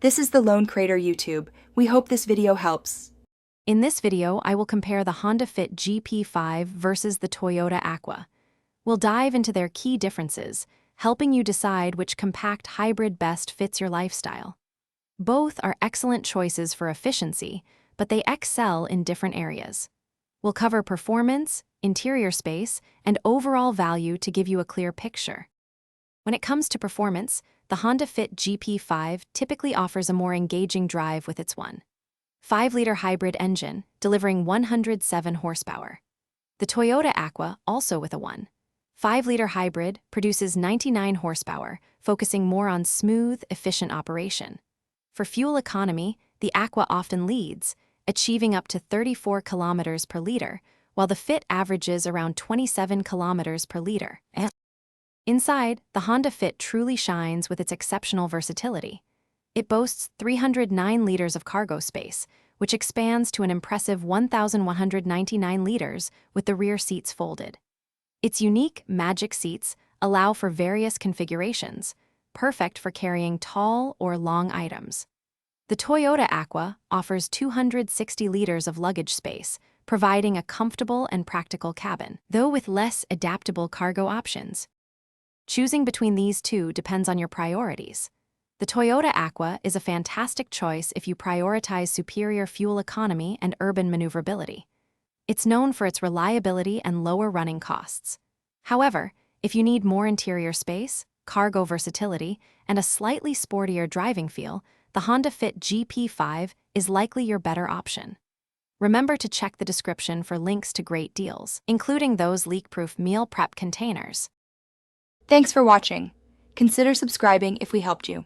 This is the Lone Crater YouTube. We hope this video helps. In this video, I will compare the Honda Fit GP5 versus the Toyota Aqua. We'll dive into their key differences, helping you decide which compact hybrid best fits your lifestyle. Both are excellent choices for efficiency, but they excel in different areas. We'll cover performance, interior space, and overall value to give you a clear picture. When it comes to performance, the Honda Fit GP5 typically offers a more engaging drive with its 1.5-liter hybrid engine, delivering 107 horsepower. The Toyota Aqua, also with a 1.5-liter hybrid, produces 99 horsepower, focusing more on smooth, efficient operation. For fuel economy, the Aqua often leads, achieving up to 34 kilometers per liter, while the Fit averages around 27 kilometers per liter. Inside, the Honda Fit truly shines with its exceptional versatility. It boasts 309 liters of cargo space, which expands to an impressive 1,199 liters with the rear seats folded. Its unique Magic seats allow for various configurations, perfect for carrying tall or long items. The Toyota Aqua offers 260 liters of luggage space, providing a comfortable and practical cabin, though with less adaptable cargo options. Choosing between these two depends on your priorities. The Toyota Aqua is a fantastic choice if you prioritize superior fuel economy and urban maneuverability. It's known for its reliability and lower running costs. However, if you need more interior space, cargo versatility, and a slightly sportier driving feel, the Honda Fit GP5 is likely your better option. Remember to check the description for links to great deals, including those leak-proof meal prep containers. Thanks for watching. Consider subscribing if we helped you.